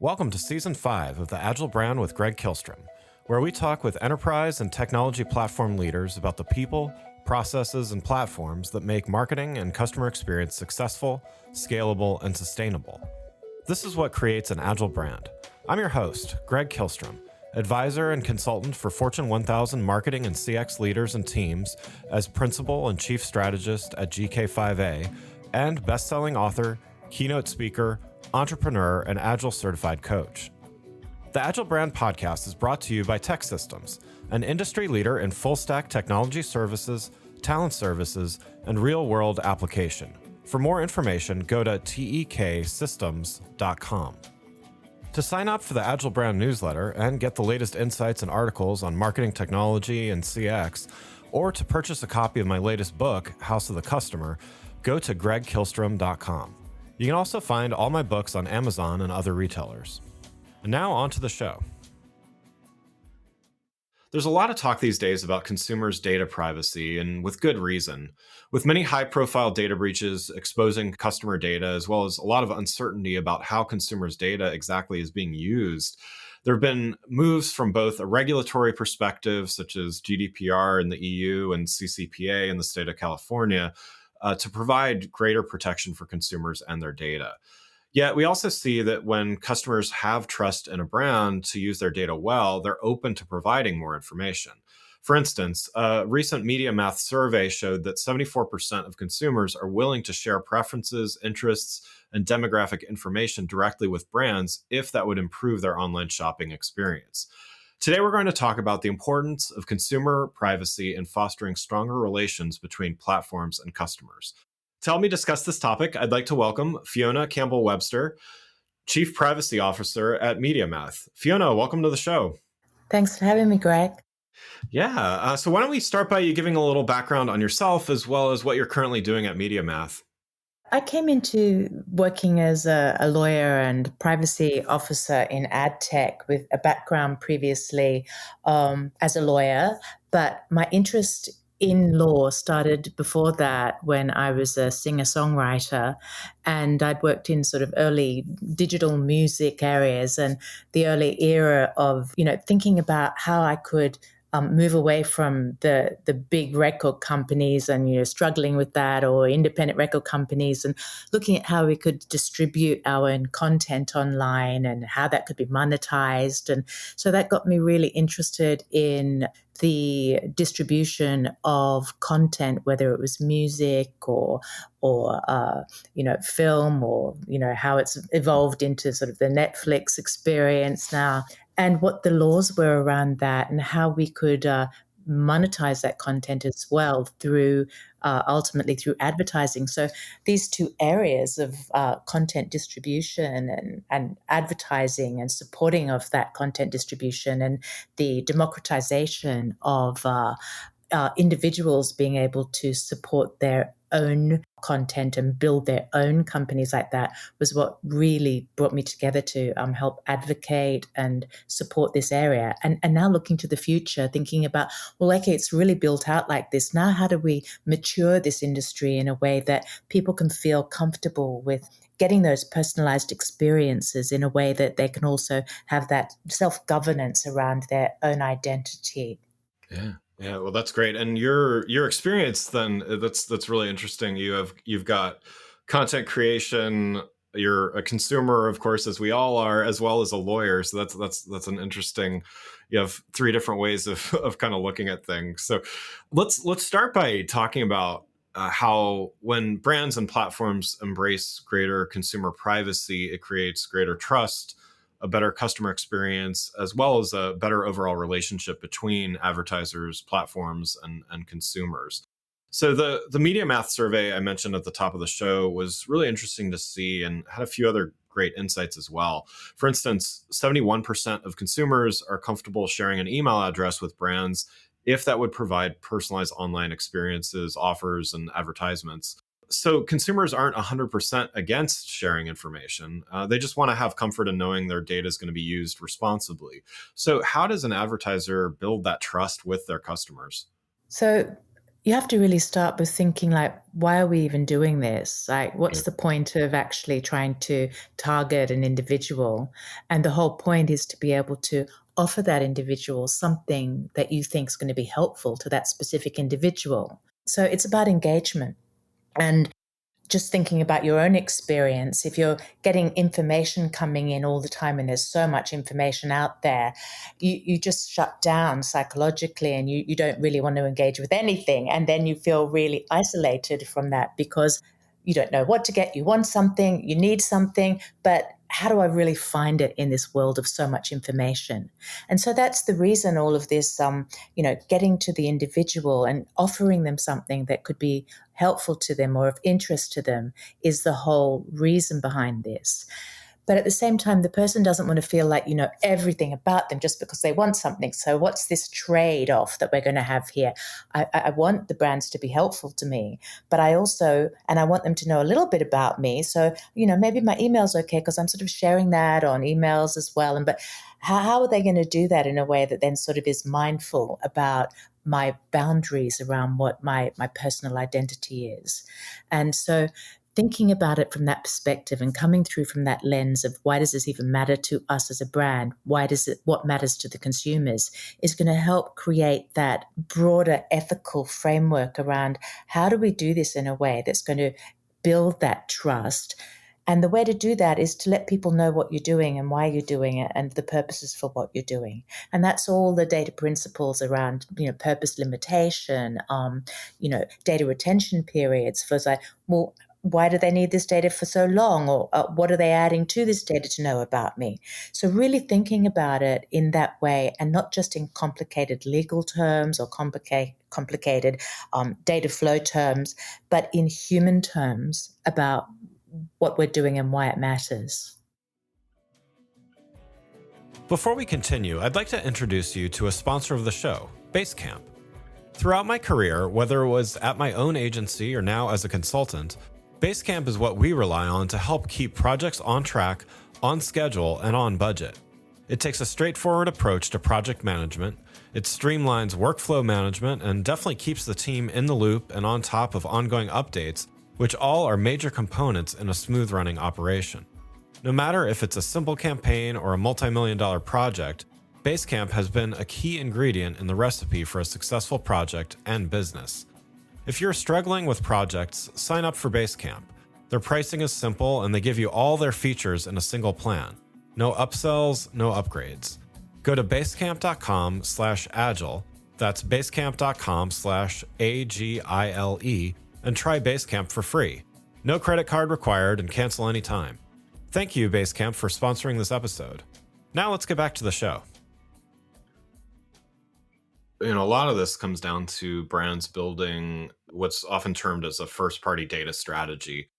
Welcome to Season 5 of the Agile Brand with Greg Kihlstrom, where we talk with enterprise and technology platform leaders about the people, processes, and platforms that make marketing and customer experience successful, scalable, and sustainable. This is what creates an Agile brand. I'm your host, Greg Kihlstrom, advisor and consultant for Fortune 1000 marketing and CX leaders and teams as principal and chief strategist at GK5A, and best-selling author, keynote speaker, entrepreneur, and Agile certified coach. The Agile Brand podcast is brought to you by TEKsystems, an industry leader in full-stack technology services, talent services, and real-world application. For more information, go to teksystems.com. To sign up for the Agile Brand newsletter and get the latest insights and articles on marketing technology and CX, or to purchase a copy of my latest book, House of the Customer, go to gregkihlstrom.com. You can also find all my books on Amazon and other retailers. And now on to the show. There's a lot of talk these days about consumers' data privacy, and with good reason. With many high-profile data breaches exposing customer data, as well as a lot of uncertainty about how consumers' data exactly is being used, there have been moves from both a regulatory perspective, such as GDPR in the EU and CCPA in the state of California, to provide greater protection for consumers and their data. Yet we also see that when customers have trust in a brand to use their data well, they're open to providing more information. For instance, a recent MediaMath survey showed that 74% of consumers are willing to share preferences, interests, and demographic information directly with brands if that would improve their online shopping experience. Today, we're going to talk about the importance of consumer privacy in fostering stronger relations between platforms and customers. To help me discuss this topic, I'd like to welcome Fiona Campbell-Webster, Chief Privacy Officer at MediaMath. Fiona, welcome to the show. Thanks for having me, Greg. Yeah, so why don't we start by you giving a little background on yourself as well as what you're currently doing at MediaMath. I came into working as a lawyer and privacy officer in ad tech with a background previously as a lawyer, but my interest in law started before that when I was a singer-songwriter, and I'd worked in sort of early digital music areas and the early era of, thinking about how I could move away from the big record companies and struggling with that, or independent record companies, and looking at how we could distribute our own content online and how that could be monetized. And so that got me really interested in the distribution of content, whether it was music or film, or how it's evolved into sort of the Netflix experience now, and what the laws were around that and how we could monetize that content as well through ultimately through advertising. So these two areas of content distribution and advertising and supporting of that content distribution, and the democratization of individuals being able to support their own content and build their own companies like that, was what really brought me together to help advocate and support this area. And now looking to the future, thinking about, it's really built out like this. Now, how do we mature this industry in a way that people can feel comfortable with getting those personalized experiences in a way that they can also have that self-governance around their own identity? Yeah, well, that's great. And your experience then, that's really interesting. You've got content creation. You're a consumer, of course, as we all are, as well as a lawyer. So that's an interesting. You have three different ways of kind of looking at things. So let's start by talking about how when brands and platforms embrace greater consumer privacy, it creates greater trust, a better customer experience, as well as a better overall relationship between advertisers, platforms, and consumers. So the MediaMath survey I mentioned at the top of the show was really interesting to see and had a few other great insights as well. For instance, 71% of consumers are comfortable sharing an email address with brands if that would provide personalized online experiences, offers, and advertisements. So consumers aren't 100% against sharing information. They just want to have comfort in knowing their data is going to be used responsibly. So how does an advertiser build that trust with their customers? So You have to really start with thinking like, why are we even doing this? Like, what's the point of actually trying to target an individual? And the whole point is to be able to offer that individual something that you think is going to be helpful to that specific individual. So it's about engagement. And just thinking about your own experience, if you're getting information coming in all the time and there's so much information out there, you just shut down psychologically and you don't really want to engage with anything. And then you feel really isolated from that because you don't know what to get. You want something, you need something, but how do I really find it in this world of so much information? And so that's the reason all of this, getting to the individual and offering them something that could be helpful to them or of interest to them is the whole reason behind this. But at the same time, the person doesn't want to feel like you know everything about them just because they want something. So what's this trade-off that we're going to have here? I want the brands to be helpful to me, but I want them to know a little bit about me. So, maybe my email's okay because I'm sort of sharing that on emails as well. But how are they going to do that in a way that then sort of is mindful about my boundaries around what my personal identity is? And so thinking about it from that perspective and coming through from that lens of why does this even matter to us as a brand? What matters to the consumers is going to help create that broader ethical framework around how do we do this in a way that's going to build that trust. And the way to do that is to let people know what you're doing and why you're doing it and the purposes for what you're doing. And that's all the data principles around, purpose limitation, data retention periods for like, well, why do they need this data for so long? Or what are they adding to this data to know about me? So really thinking about it in that way and not just in complicated legal terms or complicated data flow terms, but in human terms about what we're doing and why it matters. Before we continue, I'd like to introduce you to a sponsor of the show, Basecamp. Throughout my career, whether it was at my own agency or now as a consultant, Basecamp is what we rely on to help keep projects on track, on schedule, and on budget. It takes a straightforward approach to project management, it streamlines workflow management, and definitely keeps the team in the loop and on top of ongoing updates, which all are major components in a smooth-running operation. No matter if it's a simple campaign or a multi-million-dollar project, Basecamp has been a key ingredient in the recipe for a successful project and business. If you're struggling with projects, sign up for Basecamp. Their pricing is simple and they give you all their features in a single plan. No upsells, no upgrades. Go to basecamp.com/agile, that's basecamp.com/AGILE, and try Basecamp for free. No credit card required and cancel anytime. Thank you, Basecamp, for sponsoring this episode. Now let's get back to the show. A lot of this comes down to brands building what's often termed as a first-party data strategy.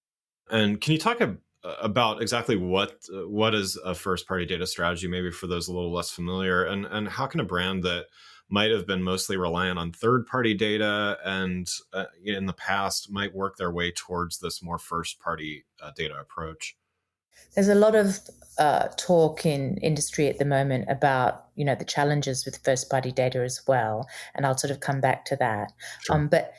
And can you talk about exactly what is a first-party data strategy, maybe for those a little less familiar, and how can a brand that might have been mostly reliant on third-party data and in the past might work their way towards this more first-party data approach? There's a lot of talk in industry at the moment about, the challenges with first-party data as well. And I'll sort of come back to that. Sure. But,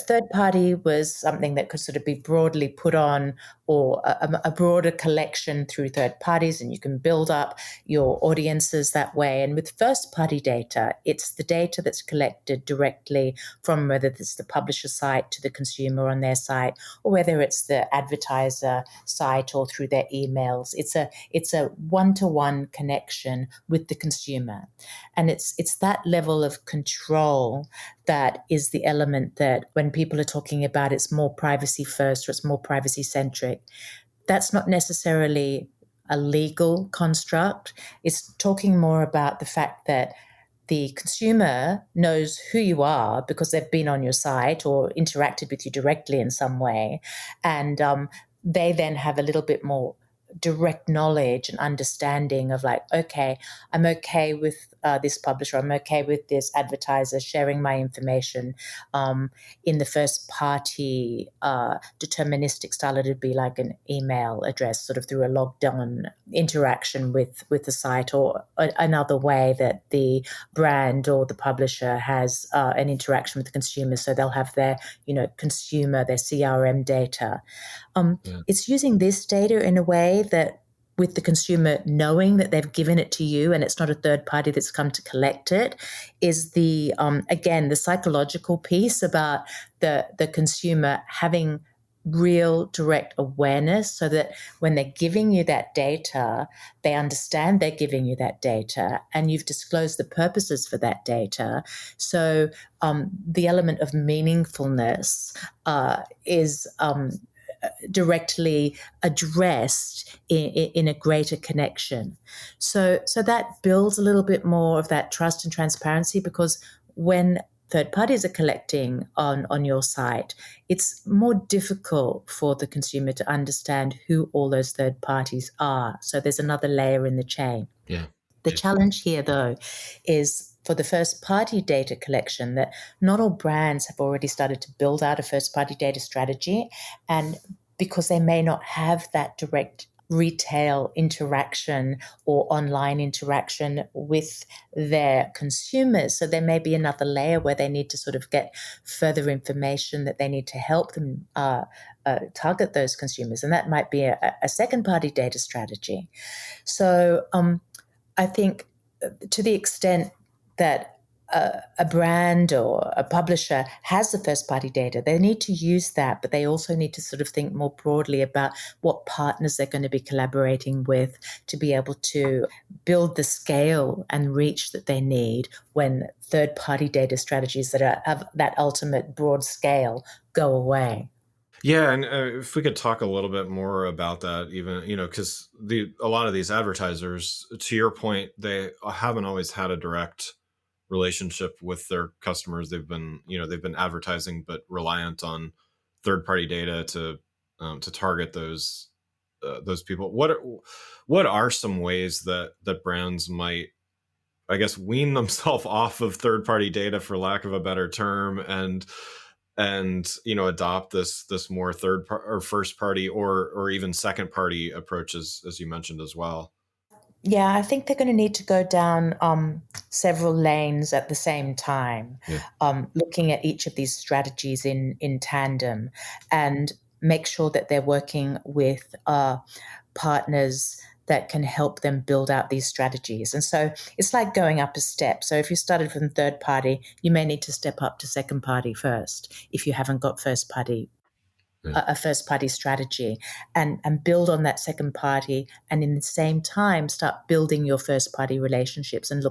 third-party was something that could sort of be broadly put on or a broader collection through third parties, and you can build up your audiences that way. And with first-party data, it's the data that's collected directly from whether it's the publisher site to the consumer on their site, or whether it's the advertiser site or through their emails. It's a one-to-one connection with the consumer. And it's that level of control that is the element that when people are talking about it's more privacy first or it's more privacy centric, that's not necessarily a legal construct. It's talking more about the fact that the consumer knows who you are because they've been on your site or interacted with you directly in some way. And they then have a little bit more direct knowledge and understanding of like, okay, I'm okay with this publisher, I'm okay with this advertiser sharing my information in the first party deterministic style. It would be like an email address sort of through a logged on interaction with the site, or another way that the brand or the publisher has an interaction with the consumer. So they'll have their, consumer, their CRM data. It's using this data in a way that, with the consumer knowing that they've given it to you and it's not a third party that's come to collect it, is the again, the psychological piece about the consumer having real direct awareness, so that when they're giving you that data, they understand they're giving you that data and you've disclosed the purposes for that data. So the element of meaningfulness is directly addressed in a greater connection. So that builds a little bit more of that trust and transparency, because when third parties are collecting on your site, it's more difficult for the consumer to understand who all those third parties are. So there's another layer in the chain. Yeah. The challenge here, though, is for the first party data collection, that not all brands have already started to build out a first party data strategy. And because they may not have that direct retail interaction or online interaction with their consumers. So there may be another layer where they need to sort of get further information that they need to help them target those consumers. And that might be a second party data strategy. So I think to the extent that a brand or a publisher has the first party data, they need to use that, but they also need to sort of think more broadly about what partners they're going to be collaborating with to be able to build the scale and reach that they need when third party data strategies that have that ultimate broad scale go away. Yeah, and if we could talk a little bit more about that, even because a lot of these advertisers, to your point, they haven't always had a direct relationship with their customers. They've been advertising, but reliant on third party data to target those people. What are some ways that brands might, I guess, wean themselves off of third party data, for lack of a better term, and adopt this more or first party or even second party approaches, as you mentioned as well? Yeah, I think they're going to need to go down several lanes at the same time, Yeah. looking at each of these strategies in tandem, and make sure that they're working with partners that can help them build out these strategies. And so it's like going up a step. So if you started from third party, you may need to step up to second party first if you haven't got first party, a first party strategy, and build on that second party, and in the same time start building your first party relationships and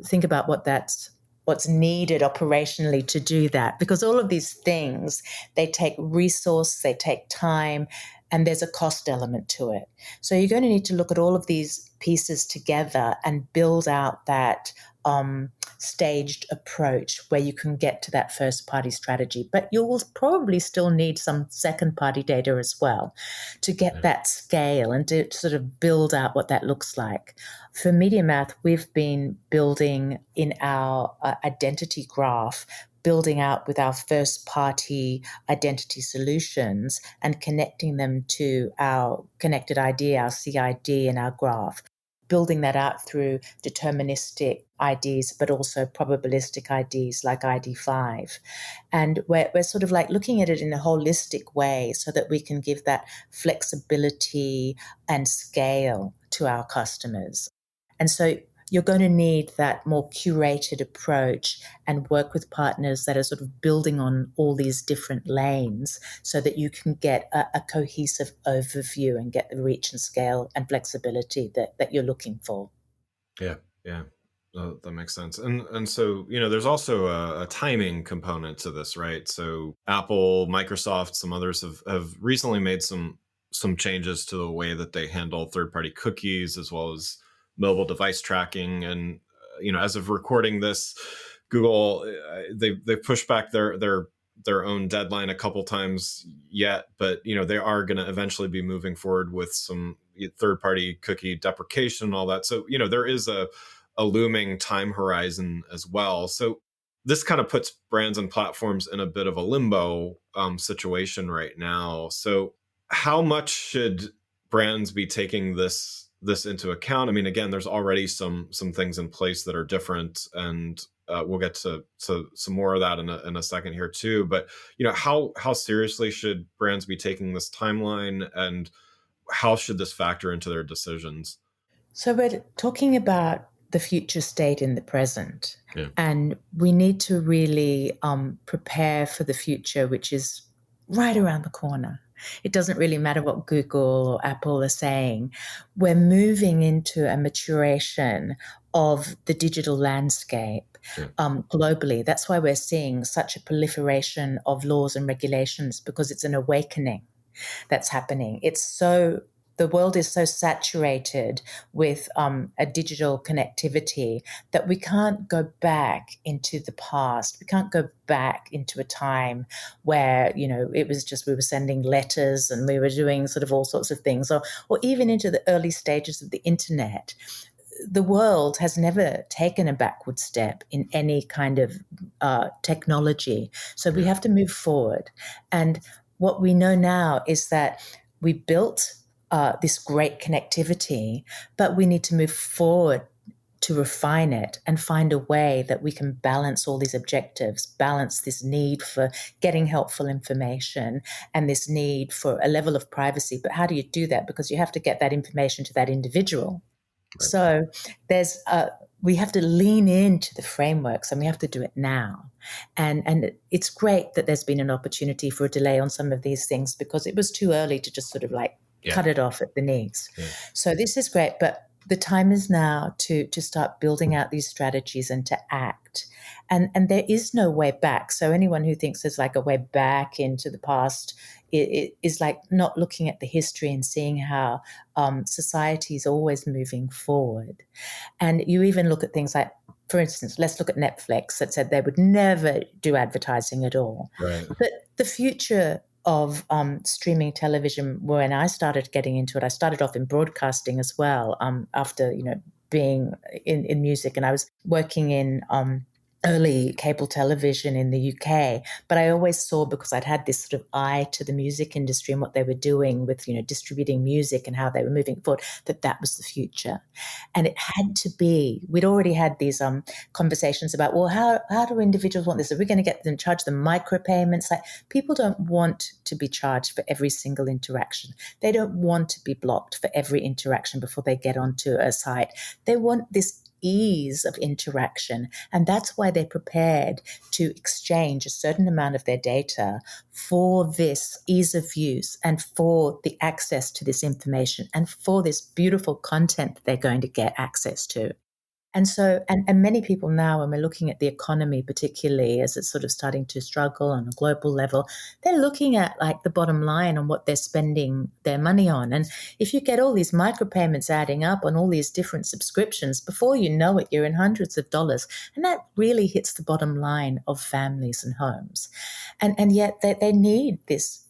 think about what's needed operationally to do that, because all of these things, they take resource, they take time, and there's a cost element to it. So you're going to need to look at all of these pieces together and build out that staged approach where you can get to that first party strategy. But you will probably still need some second party data as well to get that scale and to sort of build out what that looks like. For MediaMath, we've been building in our identity graph, building out with our first party identity solutions and connecting them to our connected ID, our CID, and our graph. Building that out through deterministic IDs, but also probabilistic IDs like ID5. And we're sort of like looking at it in a holistic way so that we can give that flexibility and scale to our customers. And so you're going to need that more curated approach and work with partners that are sort of building on all these different lanes so that you can get a cohesive overview and get the reach and scale and flexibility that you're looking for. Yeah, yeah. That makes sense. And so, there's also a timing component to this, right? So Apple, Microsoft, some others have recently made some changes to the way that they handle third-party cookies as well as mobile device tracking. And as of recording this, Google, they pushed back their their own deadline a couple times yet, but they are going to eventually be moving forward with some third-party cookie deprecation and all that. So there is a looming time horizon as well. So this kind of puts brands and platforms in a bit of a limbo situation right now. So how much should brands be taking this into account? I mean, again, there's already some things in place that are different, and we'll get to some more of that in a second here too. But how seriously should brands be taking this timeline, and how should this factor into their decisions? So we're talking about the future state in the present, Yeah. and we need to really prepare for the future, which is right around the corner. It doesn't really matter what Google or Apple are saying. We're moving into a maturation of the digital landscape Yeah. globally. That's why we're seeing such a proliferation of laws and regulations, because it's an awakening that's happening. The world is so saturated with a digital connectivity that we can't go back into the past. We can't go back into a time where, it was just we were sending letters and we were doing sort of all sorts of things, or even into the early stages of the internet. The world has never taken a backward step in any kind of technology. So we have to move forward. And what we know now is that we built this great connectivity, but we need to move forward to refine it and find a way that we can balance all these objectives, balance this need for getting helpful information and this need for a level of privacy. But how do you do that? Because you have to get that information to that individual. Right. So we have to lean into the frameworks, and we have to do it now. And it's great that there's been an opportunity for a delay on some of these things, because it was too early to just sort of cut it off at the knees. Yeah. So this is great, but the time is now to start building out these strategies and to act. And there is no way back. So anyone who thinks there's a way back into the past it is not looking at the history and seeing how society is always moving forward. And you even look at things like, for instance, let's look at Netflix that said they would never do advertising at all. Right. But the future of streaming television, when I started getting into it, I started off in broadcasting as well, after being in music, and I was working in early cable television in the UK. But I always saw, because I'd had this sort of eye to the music industry and what they were doing with distributing music and how they were moving forward, that was the future. And it had to be. We'd already had these conversations about, well, how do individuals want this? Are we going to get them, charge them micropayments? People don't want to be charged for every single interaction. They don't want to be blocked for every interaction before they get onto a site. They want this ease of interaction. And that's why they're prepared to exchange a certain amount of their data for this ease of use and for the access to this information and for this beautiful content that they're going to get access to. And so, and many people now, when we're looking at the economy, particularly as it's sort of starting to struggle on a global level, they're looking at the bottom line on what they're spending their money on. And if you get all these micropayments adding up on all these different subscriptions, before you know it, you're in hundreds of dollars. And that really hits the bottom line of families and homes. And yet they need this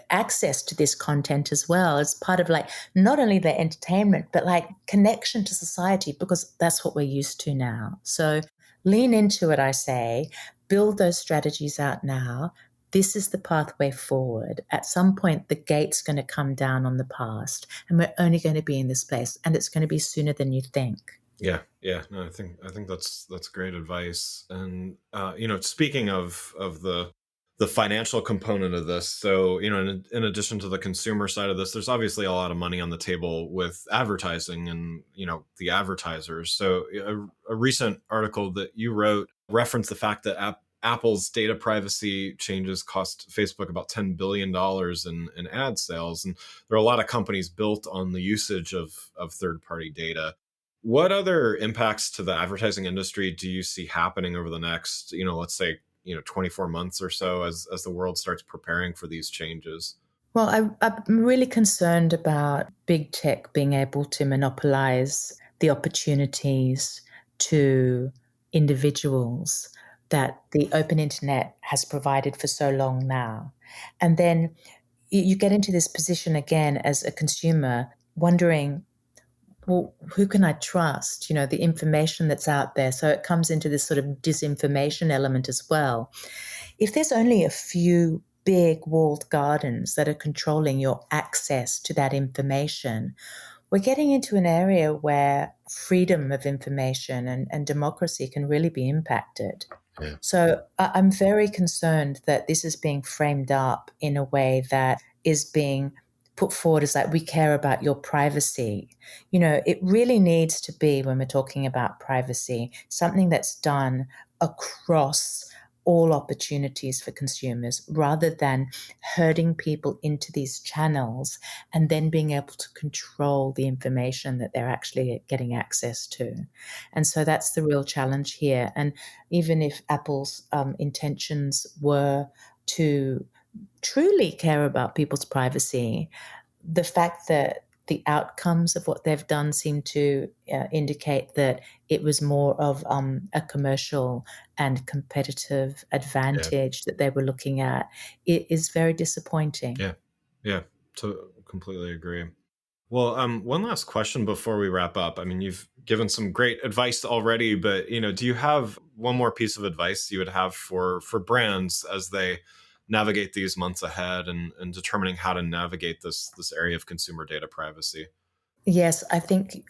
access to this content as well as part of not only their entertainment, but connection to society, because that's what we're used to now. So lean into it, I say, build those strategies out now. This is the pathway forward. At some point, the gate's going to come down on the past, and we're only going to be in this place, and it's going to be sooner than you think. Yeah. No, I think that's great advice. And speaking of the financial component of this, so in addition to the consumer side of this, there's obviously a lot of money on the table with advertising and the advertisers. So a recent article that you wrote referenced the fact that Apple's data privacy changes cost Facebook about $10 billion in ad sales, and there are a lot of companies built on the usage of third-party data. What other impacts to the advertising industry do you see happening over the next, let's say, 24 months or so as the world starts preparing for these changes? Well, I'm really concerned about big tech being able to monopolize the opportunities to individuals that the open internet has provided for so long now. And then you get into this position again as a consumer, wondering, well, who can I trust? The information that's out there. So it comes into this sort of disinformation element as well. If there's only a few big walled gardens that are controlling your access to that information, we're getting into an area where freedom of information and democracy can really be impacted. Yeah. So I'm very concerned that this is being framed up in a way that is being put forward as like, we care about your privacy. It really needs to be, when we're talking about privacy, something that's done across all opportunities for consumers, rather than herding people into these channels and then being able to control the information that they're actually getting access to. And so that's the real challenge here. And even if Apple's intentions were to truly care about people's privacy, the fact that the outcomes of what they've done seem to indicate that it was more of a commercial and competitive advantage that they were looking at. It is very disappointing. Yeah, completely agree. Well, one last question before we wrap up. I mean, you've given some great advice already, but do you have one more piece of advice you would have for brands as they navigate these months ahead and determining how to navigate this area of consumer data privacy? Yes, I think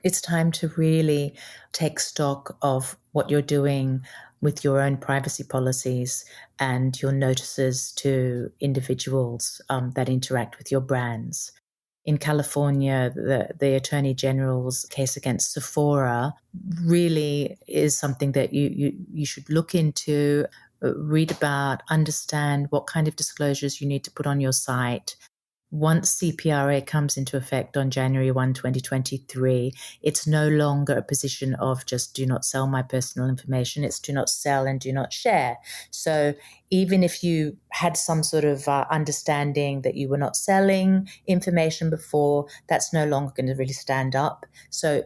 it's time to really take stock of what you're doing with your own privacy policies and your notices to individuals that interact with your brands. In California, the Attorney General's case against Sephora really is something that you should look into, read about, understand what kind of disclosures you need to put on your site. Once CPRA comes into effect on January 1, 2023, it's no longer a position of just do not sell my personal information. It's do not sell and do not share. So even if you had some sort of understanding that you were not selling information before, that's no longer going to really stand up. So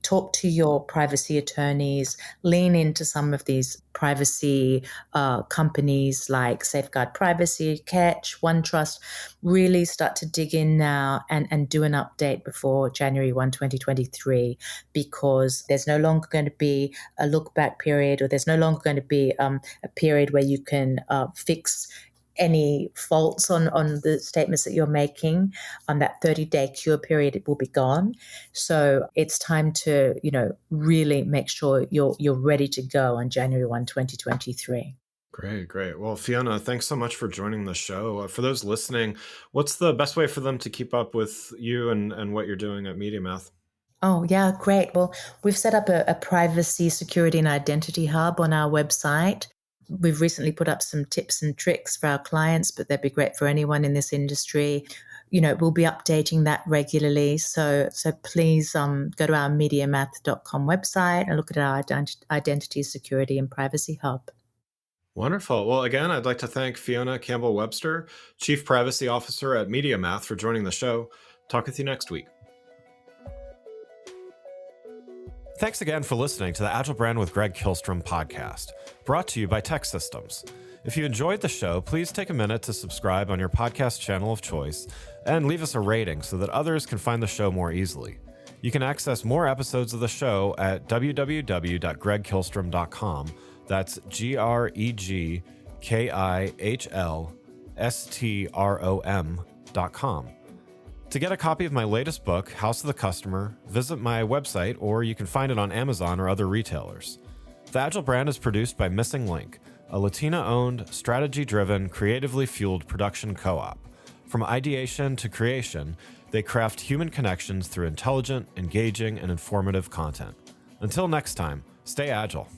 talk to your privacy attorneys, lean into some of these privacy companies like Safeguard Privacy, Catch, OneTrust. Really start to dig in now and do an update before January 1, 2023, because there's no longer going to be a look back period, or there's no longer going to be a period where you can fix any faults on the statements that you're making. On that 30-day cure period, it will be gone. So it's time to, really make sure you're ready to go on January 1, 2023. Great. Well, Fiona, thanks so much for joining the show. For those listening, what's the best way for them to keep up with you and what you're doing at MediaMath? Oh, yeah, great. Well, we've set up a privacy, security, and identity hub on our website. We've recently put up some tips and tricks for our clients, but they'd be great for anyone in this industry. We'll be updating that regularly. So please go to our MediaMath.com website and look at our identity, security, and privacy hub. Wonderful. Well, again, I'd like to thank Fiona Campbell-Webster, Chief Privacy Officer at MediaMath, for joining the show. Talk with you next week. Thanks again for listening to the Agile Brand with Greg Kihlstrom podcast, brought to you by Tech Systems. If you enjoyed the show, please take a minute to subscribe on your podcast channel of choice and leave us a rating so that others can find the show more easily. You can access more episodes of the show at www.gregkihlstrom.com. That's GregKihlstrom.com. To get a copy of my latest book, House of the Customer, visit my website, or you can find it on Amazon or other retailers. The Agile Brand is produced by Missing Link, a Latina-owned, strategy-driven, creatively fueled production co-op. From ideation to creation, they craft human connections through intelligent, engaging, and informative content. Until next time, stay agile.